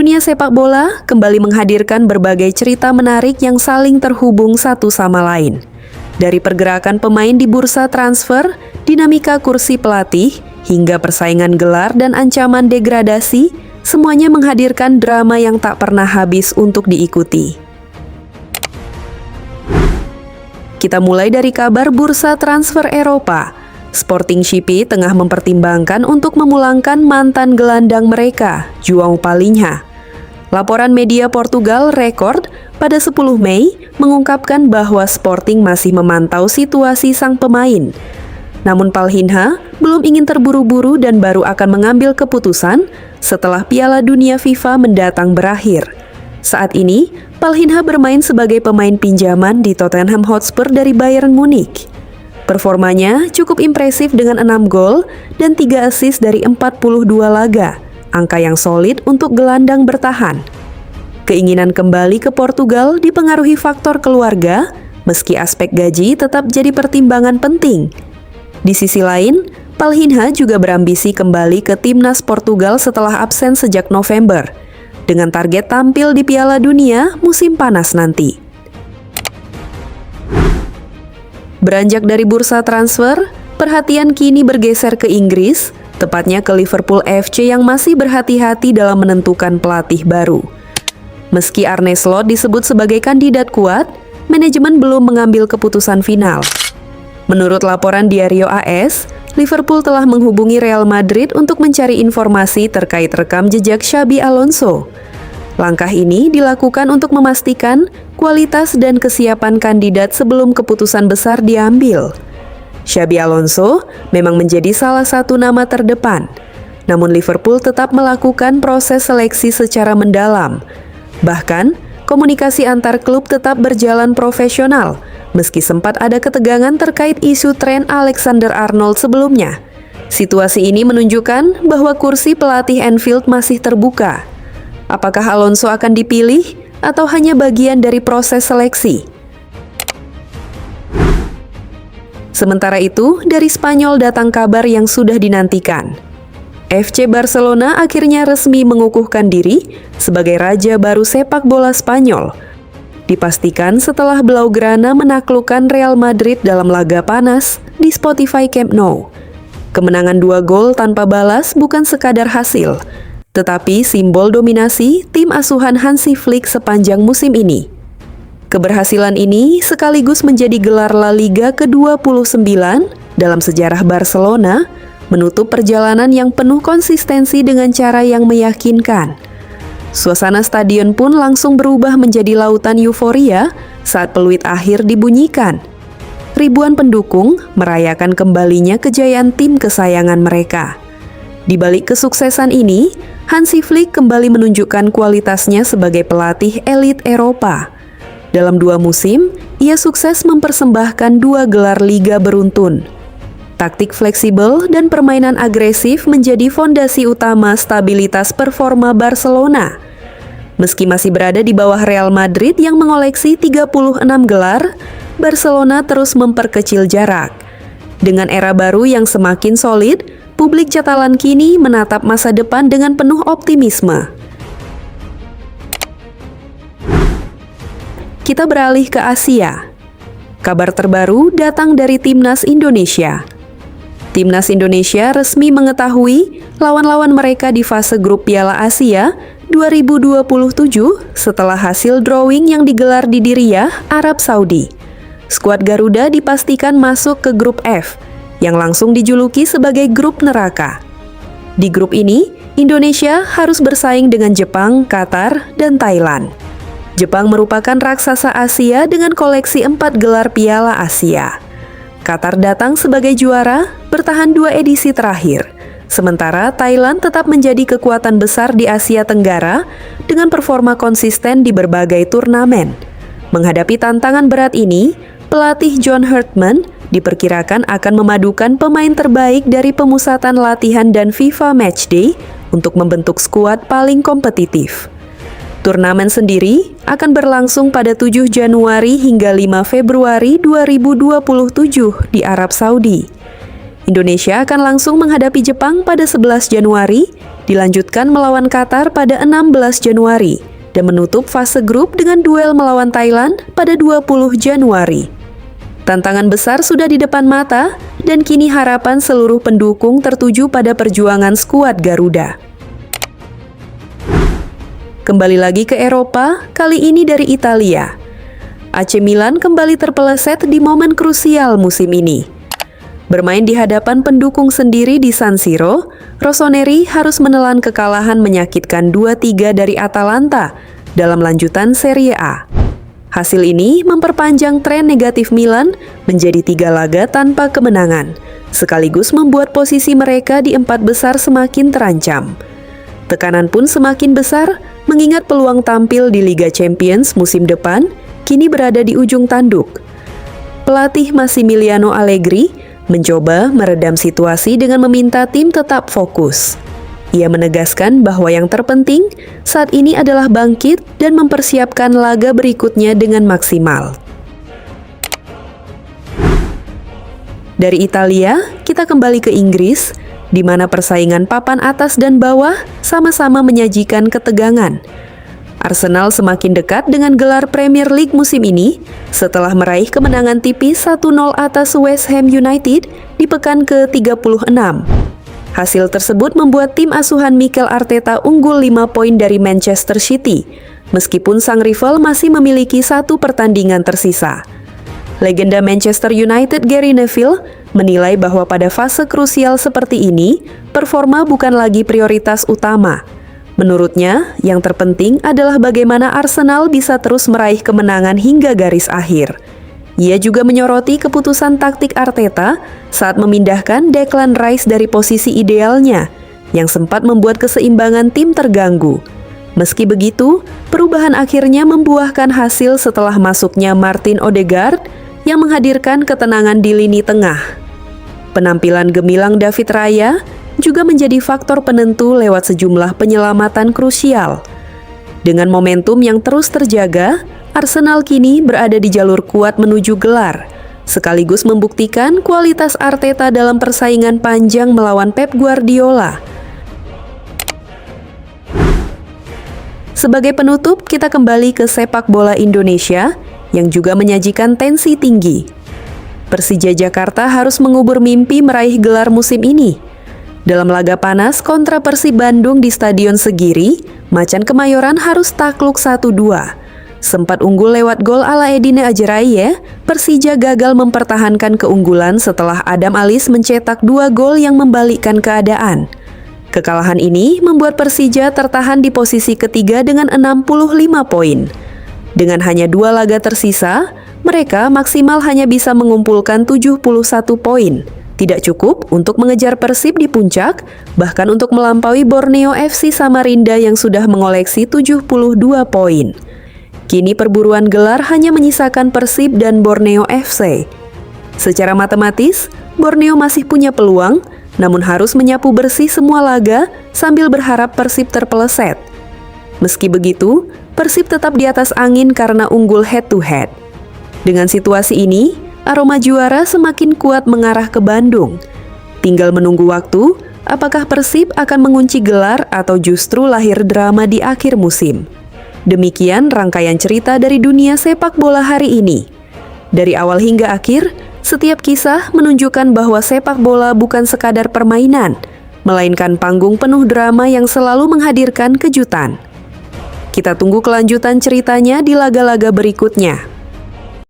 Dunia sepak bola kembali menghadirkan berbagai cerita menarik yang saling terhubung satu sama lain. Dari pergerakan pemain di bursa transfer, dinamika kursi pelatih, hingga persaingan gelar dan ancaman degradasi, semuanya menghadirkan drama yang tak pernah habis untuk diikuti. Kita mulai dari kabar bursa transfer Eropa. Sporting CP tengah mempertimbangkan untuk memulangkan mantan gelandang mereka, João Palhinha. Laporan media Portugal Record pada 10 Mei mengungkapkan bahwa Sporting masih memantau situasi sang pemain. Namun Palhinha belum ingin terburu-buru dan baru akan mengambil keputusan setelah Piala Dunia FIFA mendatang berakhir. Saat ini, Palhinha bermain sebagai pemain pinjaman di Tottenham Hotspur dari Bayern Munich. Performanya cukup impresif dengan 6 gol dan 3 assist dari 42 laga, angka yang solid untuk gelandang bertahan. Keinginan kembali ke Portugal dipengaruhi faktor keluarga, meski aspek gaji tetap jadi pertimbangan penting. Di sisi lain, Palhinha juga berambisi kembali ke timnas Portugal setelah absen sejak November, dengan target tampil di Piala Dunia musim panas nanti. Beranjak dari bursa transfer, perhatian kini bergeser ke Inggris, tepatnya ke Liverpool FC yang masih berhati-hati dalam menentukan pelatih baru. Meski Arne Slot disebut sebagai kandidat kuat, manajemen belum mengambil keputusan final. Menurut laporan Diario AS, Liverpool telah menghubungi Real Madrid untuk mencari informasi terkait rekam jejak Xabi Alonso. Langkah ini dilakukan untuk memastikan kualitas dan kesiapan kandidat sebelum keputusan besar diambil. Xabi Alonso memang menjadi salah satu nama terdepan, namun Liverpool tetap melakukan proses seleksi secara mendalam. Bahkan, komunikasi antar klub tetap berjalan profesional, meski sempat ada ketegangan terkait isu tren Alexander-Arnold sebelumnya. Situasi ini menunjukkan bahwa kursi pelatih Anfield masih terbuka. Apakah Alonso akan dipilih atau hanya bagian dari proses seleksi? Sementara itu, dari Spanyol datang kabar yang sudah dinantikan. FC Barcelona akhirnya resmi mengukuhkan diri sebagai raja baru sepak bola Spanyol. Dipastikan setelah Blaugrana menaklukkan Real Madrid dalam laga panas di Spotify Camp Nou. Kemenangan 2 gol tanpa balas bukan sekadar hasil, tetapi simbol dominasi tim asuhan Hansi Flick sepanjang musim ini. Keberhasilan ini sekaligus menjadi gelar La Liga ke-29 dalam sejarah Barcelona, menutup perjalanan yang penuh konsistensi dengan cara yang meyakinkan. Suasana stadion pun langsung berubah menjadi lautan euforia saat peluit akhir dibunyikan. Ribuan pendukung merayakan kembalinya kejayaan tim kesayangan mereka. Di balik kesuksesan ini, Hansi Flick kembali menunjukkan kualitasnya sebagai pelatih elit Eropa. Dalam 2 musim, ia sukses mempersembahkan 2 gelar liga beruntun. Taktik fleksibel dan permainan agresif menjadi fondasi utama stabilitas performa Barcelona. Meski masih berada di bawah Real Madrid yang mengoleksi 36 gelar, Barcelona terus memperkecil jarak. Dengan era baru yang semakin solid, publik Catalan kini menatap masa depan dengan penuh optimisme. Kita beralih ke Asia. Kabar terbaru datang dari Timnas Indonesia. Timnas Indonesia resmi mengetahui lawan-lawan mereka di fase grup Piala Asia 2027 setelah hasil drawing yang digelar di Diriyah, Arab Saudi. Skuad Garuda dipastikan masuk ke grup F, yang langsung dijuluki sebagai grup neraka. Di grup ini, Indonesia harus bersaing dengan Jepang, Qatar, dan Thailand. Jepang merupakan raksasa Asia dengan koleksi 4 gelar Piala Asia. Qatar datang sebagai juara, bertahan 2 edisi terakhir. Sementara Thailand tetap menjadi kekuatan besar di Asia Tenggara dengan performa konsisten di berbagai turnamen. Menghadapi tantangan berat ini, pelatih John Herdman diperkirakan akan memadukan pemain terbaik dari pemusatan latihan dan FIFA Matchday untuk membentuk skuad paling kompetitif. Turnamen sendiri akan berlangsung pada 7 Januari hingga 5 Februari 2027 di Arab Saudi. Indonesia akan langsung menghadapi Jepang pada 11 Januari dilanjutkan melawan Qatar pada 16 Januari dan menutup fase grup dengan duel melawan Thailand pada 20 Januari. Tantangan besar sudah di depan mata dan kini harapan seluruh pendukung tertuju pada perjuangan skuad Garuda. Kembali lagi ke Eropa, kali ini dari Italia. AC Milan kembali terpeleset di momen krusial musim ini. Bermain di hadapan pendukung sendiri di San Siro, Rossoneri harus menelan kekalahan menyakitkan 2-3 dari Atalanta dalam lanjutan Serie A. Hasil ini memperpanjang tren negatif Milan menjadi 3 laga tanpa kemenangan, sekaligus membuat posisi mereka di 4 besar semakin terancam. Tekanan pun semakin besar mengingat peluang tampil di Liga Champions musim depan kini berada di ujung tanduk. Pelatih Massimiliano Allegri mencoba meredam situasi dengan meminta tim tetap fokus. Ia menegaskan bahwa yang terpenting saat ini adalah bangkit dan mempersiapkan laga berikutnya dengan maksimal. Dari Italia, kita kembali ke Inggris, di mana persaingan papan atas dan bawah sama-sama menyajikan ketegangan. Arsenal semakin dekat dengan gelar Premier League musim ini setelah meraih kemenangan tipis 1-0 atas West Ham United di pekan ke-36. Hasil tersebut membuat tim asuhan Mikel Arteta unggul 5 poin dari Manchester City, meskipun sang rival masih memiliki 1 pertandingan tersisa. Legenda Manchester United Gary Neville menilai bahwa pada fase krusial seperti ini, performa bukan lagi prioritas utama. Menurutnya, yang terpenting adalah bagaimana Arsenal bisa terus meraih kemenangan hingga garis akhir. Ia juga menyoroti keputusan taktik Arteta saat memindahkan Declan Rice dari posisi idealnya, yang sempat membuat keseimbangan tim terganggu. Meski begitu, perubahan akhirnya membuahkan hasil setelah masuknya Martin Odegaard yang menghadirkan ketenangan di lini tengah. Penampilan gemilang David Raya juga menjadi faktor penentu lewat sejumlah penyelamatan krusial. Dengan momentum yang terus terjaga, Arsenal kini berada di jalur kuat menuju gelar, sekaligus membuktikan kualitas Arteta dalam persaingan panjang melawan Pep Guardiola. Sebagai penutup, kita kembali ke sepak bola Indonesia yang juga menyajikan tensi tinggi. Persija Jakarta harus mengubur mimpi meraih gelar musim ini. Dalam laga panas kontra Persib Bandung di Stadion Segiri, Macan Kemayoran harus takluk 1-2. Sempat unggul lewat gol ala Edine Ajeraye, Persija gagal mempertahankan keunggulan setelah Adam Alis mencetak 2 gol yang membalikkan keadaan. Kekalahan ini membuat Persija tertahan di posisi ketiga dengan 65 poin. Dengan hanya 2 laga tersisa, mereka maksimal hanya bisa mengumpulkan 71 poin. Tidak cukup untuk mengejar Persib di puncak, bahkan untuk melampaui Borneo FC Samarinda yang sudah mengoleksi 72 poin. Kini perburuan gelar hanya menyisakan Persib dan Borneo FC. Secara matematis, Borneo masih punya peluang, namun harus menyapu bersih semua laga sambil berharap Persib terpeleset. Meski begitu, Persib tetap di atas angin karena unggul head-to-head. Dengan situasi ini, aroma juara semakin kuat mengarah ke Bandung. Tinggal menunggu waktu, apakah Persib akan mengunci gelar atau justru lahir drama di akhir musim. Demikian rangkaian cerita dari dunia sepak bola hari ini. Dari awal hingga akhir, setiap kisah menunjukkan bahwa sepak bola bukan sekadar permainan, melainkan panggung penuh drama yang selalu menghadirkan kejutan. Kita tunggu kelanjutan ceritanya di laga-laga berikutnya.